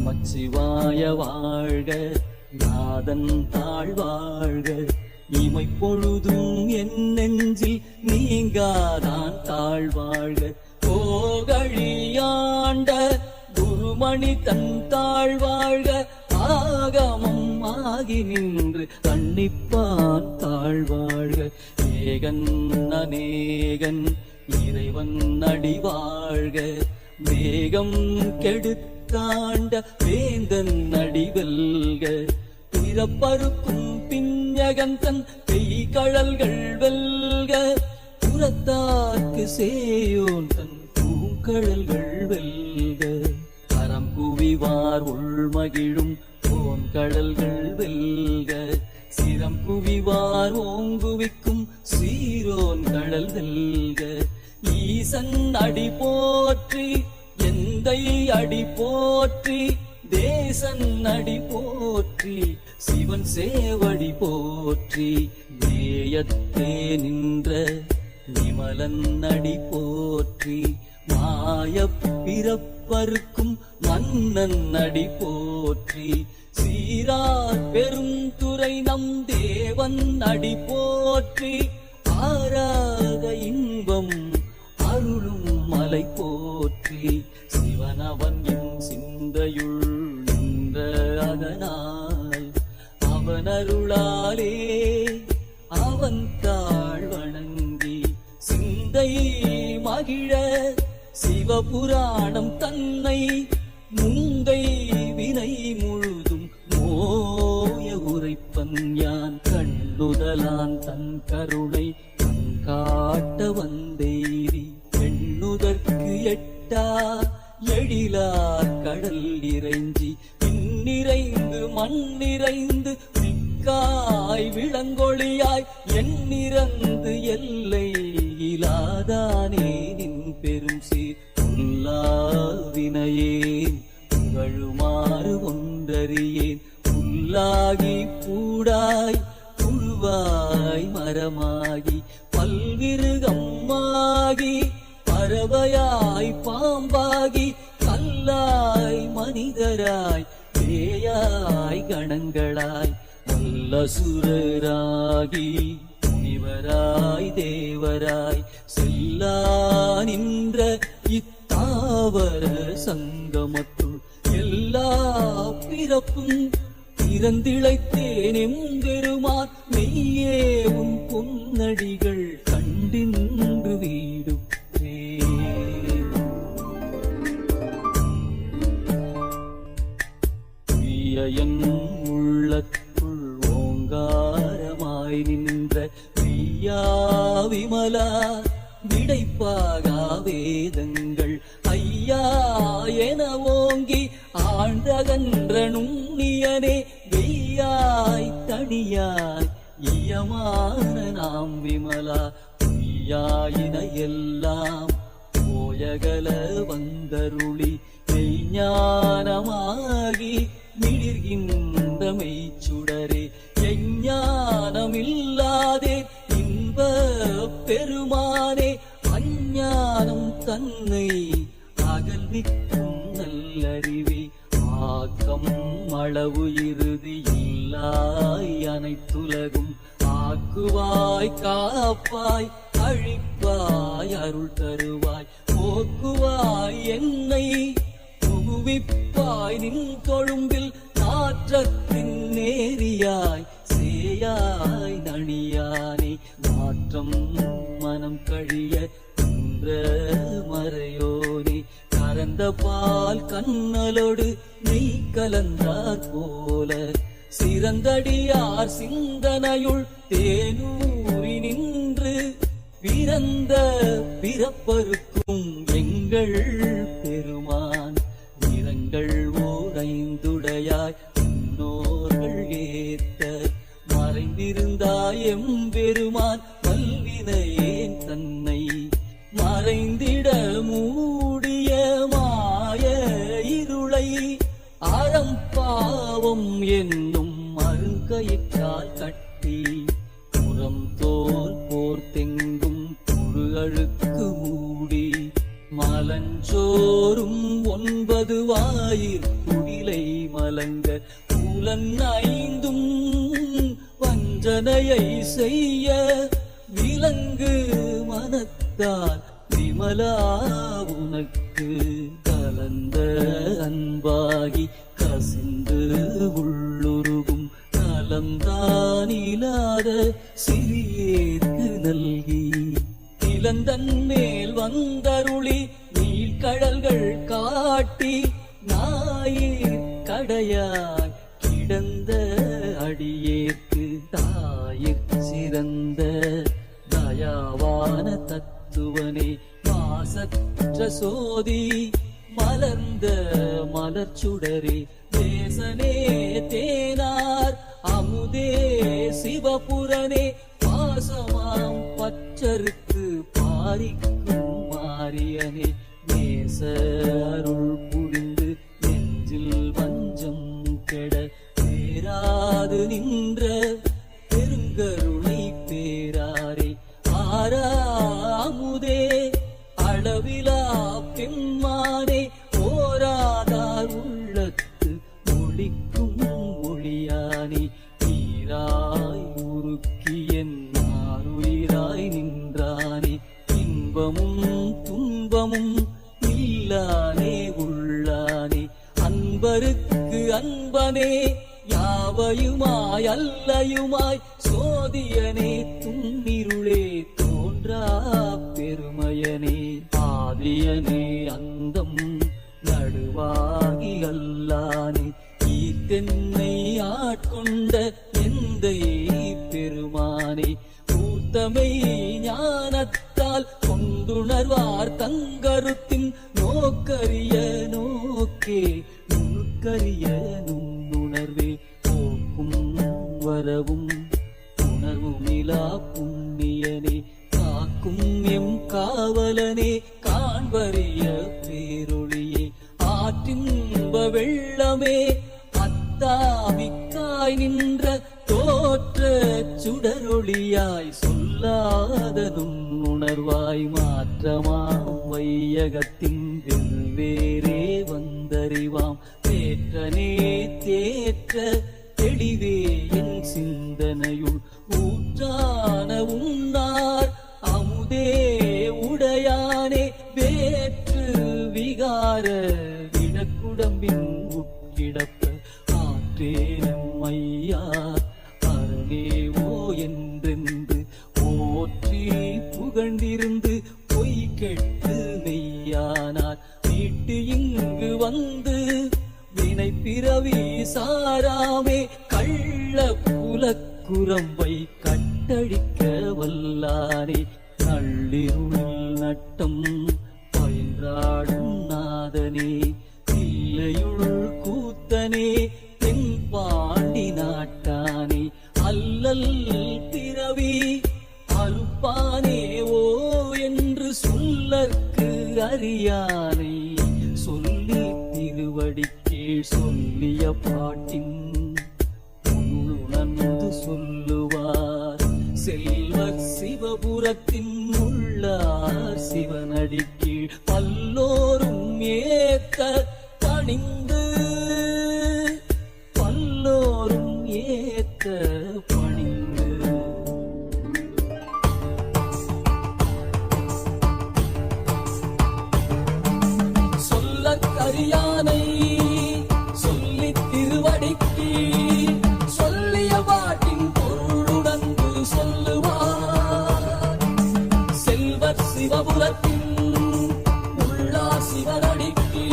நமச்சிவாய வாழ்க, நாதன் தாழ்வாழ்க. இமை பொழுதும் என் நெஞ்சில் நீங்காதான் தாழ்வாழ்க. கோகழியாண்ட குருமணி தன் தாழ்வாழ்க. ஆகமம் ஆகி நின்று கண்ணிப்பான் தாழ்வாழ்க. ஏகன் அநேகன் இறைவன் அடிவாழ்க. வேகம் கெடுத்தாண்ட வேந்தன் அடிவெல்க. பிறப்பருக்கும் பிஞ்சகந்தன் பெய்கழல்கள் வெல்க. புறத்தார்க்கு சேயோன் தன் பூங்கழல்கள் வெல்க. கரம் குவிவார் உள்மகிழும் போன்கழல்கள் வெல்க. சிரம் குவிவார் ஓங்குவிக்கும் சீரோன் கடல் வெல்க. ஈசன் அடி போற்றி, எந்தை அடி போற்றி, தேசன் அடி போற்றி, சிவன் சேவடி போற்றி. நேயத்தே நின்ற நிமலன் அடி போற்றி, மாய பிறப்பருக்கும் மன்னன் அடி போற்றி. சீரார் பெரும் துறை நம் தேவன் அடி போற்றி. ஆராத இன்பம் அருளும் மலை போற்றி. சிவனவன் என் சிந்தையுள் நின்ற அதனால், அவன் அருளாலே அவன் தாழ் வணங்கி சிந்தை மகிழ சிவபுராணம் தன்னை முந்தை வினை முழுதும் மோய உரைப்பன் யான். கண்ணுதலான் தன் கருணை காட்ட வந்தேரி, எண்ணுதற்கு எட்டா எழிலார் கடல் இறைஞ்சி, பின்னிறைந்து மண்ணிறைந்து மிக்காய் விளங்கொழியாய், எண்ணிறந்து எல்லை இலாதானே நின் பெரும் சீர். புல்லாவினையேன் புகழுமாறு ஒன்றறியேன். புல்லாகி பூடாய் புழுவாய் மரமாகி பல்விருகம்மாகி பறவையாய் பாம்பாகி கல்லாய் மனிதராய் பேயாய் கணங்களாய் வல்லசுரராகி முனிவராய் தேவராய் செல்லா நின்ற இத்தாவர சங்கமத்துள் எல்லா பிறப்பும் பிறந்திழைத்தேனெம் பெருமான். மெய்யே உன் பொன்னடிகள் கண்டின்று வீடுற்றே. என் உள்ளத்துள் ஓங்காரமாய் நின்ற மெய்யா விமலா விடைப்பாகா வேதங்கள் ஐயா என ஓங்கி ஆண்டகன்ற நுண்ணியனே. வெய்யாய் தனியாய் ஈயமான நாம் விமலா, பொய்யாயின எல்லாம் போயகல வந்தருளி மெய்ஞானமாகி மிளிர்கின்ற மெய்ச்சுடரே. எஞ்ஞானமில்லாதே இன்ப பெருமானே, அஞ்ஞானம் தன்னை அகல்விக்கும் நல்லறிவே. ஆக்கம் அளவு இறுதி இல்லாய் அனைத்துலகும் ஆக்குவாய் காப்பாய் அழிப்பாய் அருள் தருவாய். போக்குவாய் என்னை புகுவிப்பாய் நின் தொழும்பில் நாற்றத்தின் நேரியாய் சேயாய் நணியானே. மாற்றம் மனம் கழிய நின்ற மறையோனே, கறந்த பால் கண்ணலோடு நெய் கலந்தார் போல சிறந்தடியார் சிந்தனையுள் தேனூரி நின்று பிறந்த பிறப்பருக்கும் எங்கள் பெருமான். நிறங்கள் ஓரைந்துடையாய் முன்னோர்கள் ஏத்த மறைந்திருந்தாய் எம்பெருமான். வல்வினையேன் தன்னை மறைந்திட மூடிய மாய இருளை அறம்பாவம் என்னும் அருங்கயிற்றால் கட்டி புறம் தோல் போர் தெங்கும் புழு அழுக்கு மூடி மலஞ்சோறும் 9 வாயிற் குடிலை மலங்க புலன் 5 வஞ்சனையை செய்ய விலங்கு மனத்தால் விமலா உனக்கு கலந்த அன்பாகி கசிந்து உள்ளுருகும் நலம்தான் இல்லாத சிறியேற்கு நல்கி இளந்தன் மேல் வந்தருளி நீழ்கடல்கள் காட்டி நாயிற் கடையாய் கிடந்த அடியேற்கு தாயிற் சிறந்த தயாவான தத்துவனே மாசற்ற சோதி மலர்ந்த மலர்ச்சுடரே தேசனே தேனார் அமுதே சிவபுரனே பாசமாம் பச்சருக்கு பாரிக்கும் மாரியனே நேச அருள் புரிந்து நெஞ்சில் வஞ்சம் கெட பேராது நின்ற பெருங்கருணை பேராரே ஆறாமுதே அளவிலா பெம்மானே ஓராதார் உள்ளத்து ஒளிக்கும் மொழியானே நீராய் உருக்கி என் ஆருயிராய் நின்றானே இன்பமும் துன்பமும் இல்லானே உள்ளானே அன்பருக்கு அன்பனே யாவையுமாய் அல்லையுமாய் சோதியனே துன்னிருளே தோன்றா பெருமையனே ஆதியனே அந்தம் நடுவாகி அல்லானே ஈத்தென்னை ஆட்கொண்ட எந்தை பெருமானே கூர்த்தமை ஞானத்தால் கொண்டுணர்வார் தங்கருத்தின் நோக்கரிய நோக்கே நுணுக்கரிய நுண்ணுணர்வே போக்கும் வரவும் உணர்வுமிலா புண்ணியனே காக்கும் எம் காவலனே காண்பறிய பேரொளியே ஆற்றின்ப வெள்ளமே அத்தாமிக்காய் நின்ற தோற்ற சுடரொளியாய் சொல்லாத நுண்ணுணர்வாய் மாற்றமாம் வையகத்தின் வெவ்வேறே வந்தறிவாம் தேற்றனே தேற்ற தெளிவே என் சிந்தனையுள் ஊற்றான உன்னார் அமுதே உடையானே வேற்று விகார விடக்குடம்பின் உட்கிடப்ப ஆற்றேனும் ஐயா அரணேவோ என்றென்று போற்றி புகழ்ந்திருந்து பொய் கெட்டு மெய்யானார் மீட்டு இங்கு வந்து வினை பிறவி சாராமே கள்ள புலக்குரம்பை கட்டழிக்க வல்லானே நள்ளிருள் நட்டம் பயின்றாடும் நாதனே இல்லையுள் கூத்தனே தென்பாண்டி நாட்டானே அல்லல் பிறவி அல்பானே ஓ என்று சொல்லற்கு அறியானே சொல்லி திருவடிக்கே சொல்லிய பாட்டின் உணர்ந்து சொல்லுவார் செல்வர் சிவபுரத்தின் உள்ளார் சிவனடிக்கு பல்லோரும் ஏத்த பணிந்து பல்லோரும் ஏத்த பணிந்து சொல்லக்கரியானை சொல்லி திருவடிக்கு சொல்லிய பாட்டின் பொருளுடந்து சொல்லுவார் செல்வர் சிவபுரத்தின் உள்ளார் சிவனடிக்கு